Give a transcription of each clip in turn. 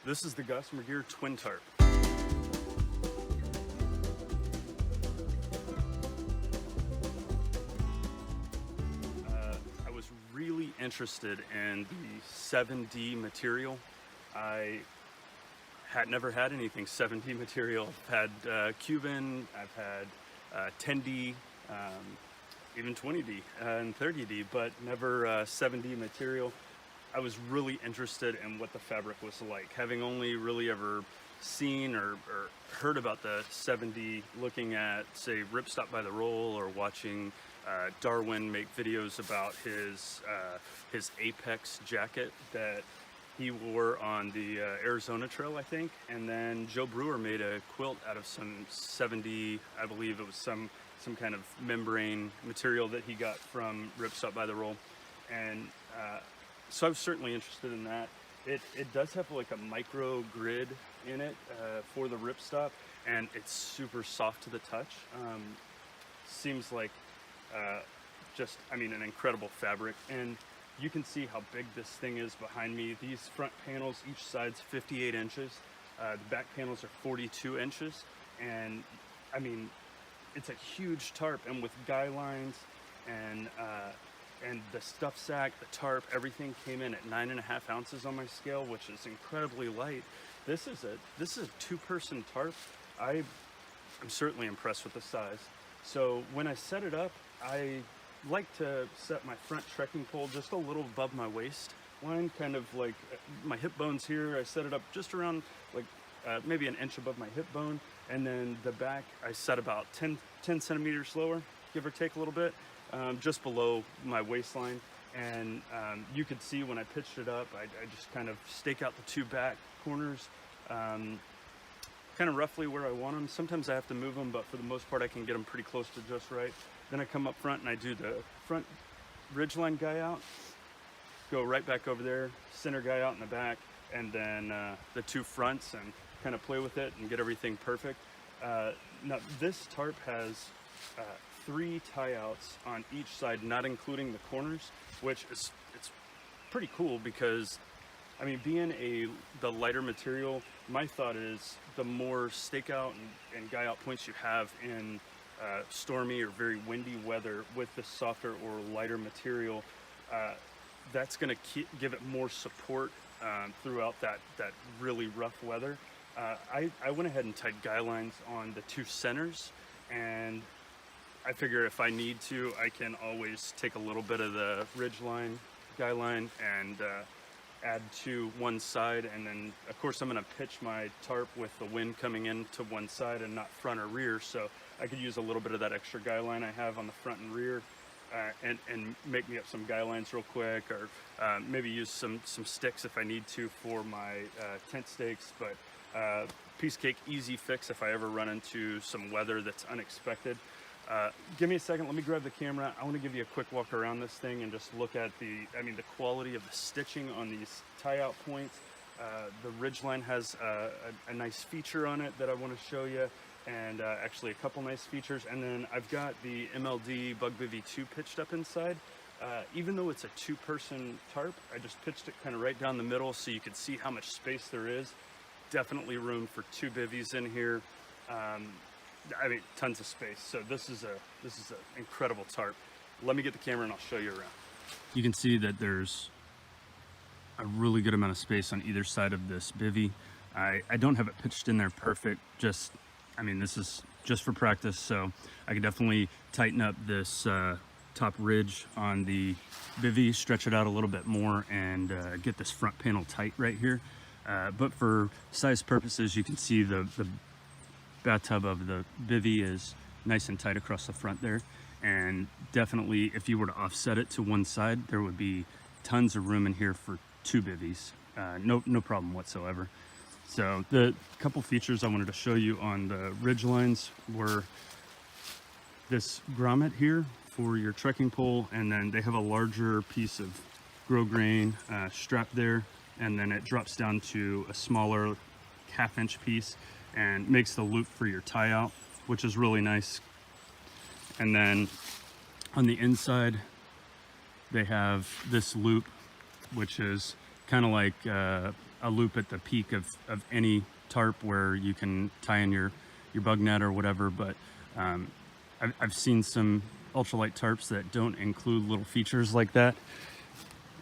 This is the Gossamer Gear Twin Tarp. I was really interested in the 7D material. I had never had anything 7D material. I've had Cuben, I've had 10D, even 20D and 30D, but never 7D material. I was really interested in what the fabric was like, having only really ever seen or heard about the 7D, looking at, say, Ripstop by the Roll, or watching Darwin make videos about his Apex jacket that he wore on the Arizona Trail, I think. And then Joe Brewer made a quilt out of some 7D, I believe it was some kind of membrane material that he got from Ripstop by the Roll. And so I was certainly interested in that. It does have like a micro grid in it for the ripstop, and it's super soft to the touch. Seems like just, I mean, an incredible fabric. And you can see how big this thing is behind me. These front panels, each side's 58 inches. The back panels are 42 inches. And I mean, it's a huge tarp, and with guy lines and the stuff sack, the tarp, everything came in at 9.5 ounces on my scale, which is incredibly light. This is a two-person tarp. I'm certainly impressed with the size. So when I set it up, I like to set my front trekking pole just a little above my waist line, kind of like my hip bones here. I set it up just around like maybe an inch above my hip bone, and then the back I set about 10 centimeters lower, give or take a little bit. Just below my waistline. And you could see when I pitched it up, I just kind of stake out the two back corners kind of roughly where I want them. Sometimes I have to move them, but for the most part I can get them pretty close to just right. Then I come up front and I do the front ridgeline guy out, go right back over there, center guy out in the back, and then the two fronts, and kind of play with it and get everything perfect. Now this tarp has 3 tie-outs on each side, not including the corners, which is, it's pretty cool because, I mean, being the lighter material, my thought is the more stakeout and guy-out points you have in stormy or very windy weather with the softer or lighter material, that's going to give it more support throughout that really rough weather. I went ahead and tied guy lines on the 2 centers, and I figure if I need to, I can always take a little bit of the ridge line, guy line, and add to one side. And then of course I'm gonna pitch my tarp with the wind coming in to one side and not front or rear. So I could use a little bit of that extra guy line I have on the front and rear and make me up some guy lines real quick, or maybe use some sticks if I need to for my tent stakes. But piece cake, easy fix if I ever run into some weather that's unexpected. Give me a second, let me grab the camera. I want to give you a quick walk around this thing and just look at the quality of the stitching on these tie-out points. The ridgeline has a nice feature on it that I want to show you, and actually a couple nice features. And then I've got the MLD Bug Bivy 2 pitched up inside. Even though it's a 2-person tarp, I just pitched it kind of right down the middle so you can see how much space there is. Definitely room for 2 bivvies in here. I mean, tons of space. So this is an incredible tarp. Let me get the camera and I'll show you around. You can see that there's a really good amount of space on either side of this bivvy. I don't have it pitched in there perfect. Just, I mean, this is just for practice. So I can definitely tighten up this top ridge on the bivvy, stretch it out a little bit more, and get this front panel tight right here. But for size purposes, you can see the bathtub of the bivvy is nice and tight across the front there, and definitely if you were to offset it to one side, there would be tons of room in here for 2 bivvies. No problem whatsoever. So the couple features I wanted to show you on the ridge lines were this grommet here for your trekking pole, and then they have a larger piece of grosgrain strap there, and then it drops down to a smaller 1/2 inch piece and makes the loop for your tie out, which is really nice. And then on the inside they have this loop, which is kind of like a loop at the peak of any tarp where you can tie in your bug net or whatever, but I've seen some ultralight tarps that don't include little features like that,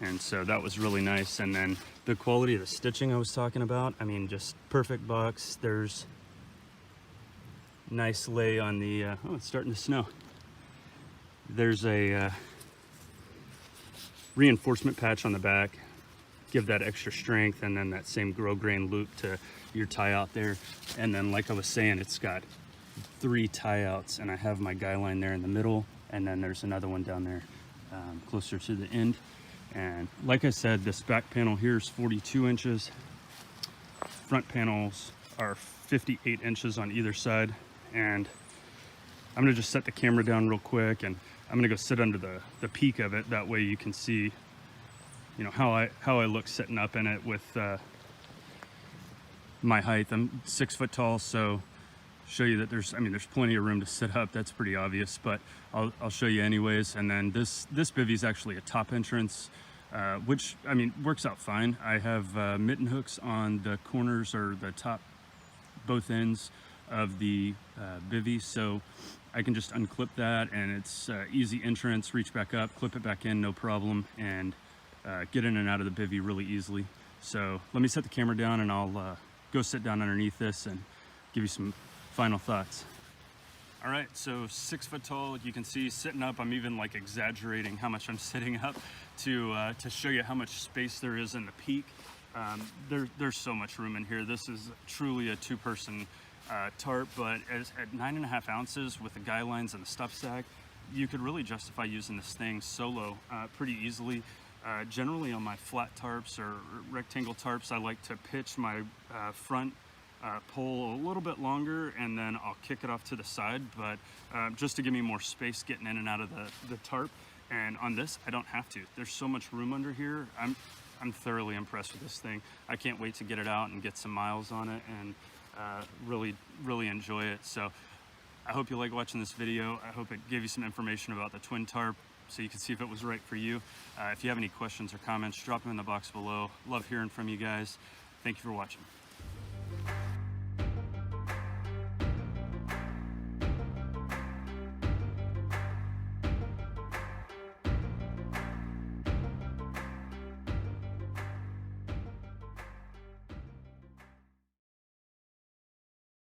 and so that was really nice. And then the quality of the stitching I was talking about, I mean, just perfect box. There's nice lay on the oh, it's starting to snow. There's a reinforcement patch on the back, give that extra strength, and then that same grosgrain loop to your tie out there. And then, like I was saying, it's got 3 tie outs, and I have my guy line there in the middle, and then there's another one down there closer to the end. And like I said, this back panel here is 42 inches. Front panels are 58 inches on either side. And I'm gonna just set the camera down real quick, and I'm gonna go sit under the peak of it. That way you can see, you know, how I look sitting up in it with my height. I'm 6 foot tall, so show you that there's plenty of room to sit up. That's pretty obvious, but I'll show you anyways. And then this bivvy is actually a top entrance, which, I mean, works out fine. I have mitten hooks on the corners, or the top, both ends of the bivvy, so I can just unclip that, and it's easy entrance, reach back up, clip it back in, no problem, and get in and out of the bivvy really easily. So let me set the camera down, and I'll go sit down underneath this and give you some final thoughts. All right, so 6 foot tall, you can see sitting up, I'm even like exaggerating how much I'm sitting up to show you how much space there is in the peak. There's so much room in here. This is truly a 2-person tarp, but at 9.5 ounces with the guy lines and the stuff sack, you could really justify using this thing solo pretty easily. Generally on my flat tarps or rectangle tarps, I like to pitch my front pole a little bit longer, and then I'll kick it off to the side, but just to give me more space getting in and out of the tarp. And on this, I don't have to. There's so much room under here. I'm thoroughly impressed with this thing. I can't wait to get it out and get some miles on it, and really enjoy it. So I hope you like watching this video. I hope it gave you some information about the twin tarp, so you can see if it was right for you. If you have any questions or comments, drop them in the box below. Love hearing from you guys. Thank you for watching.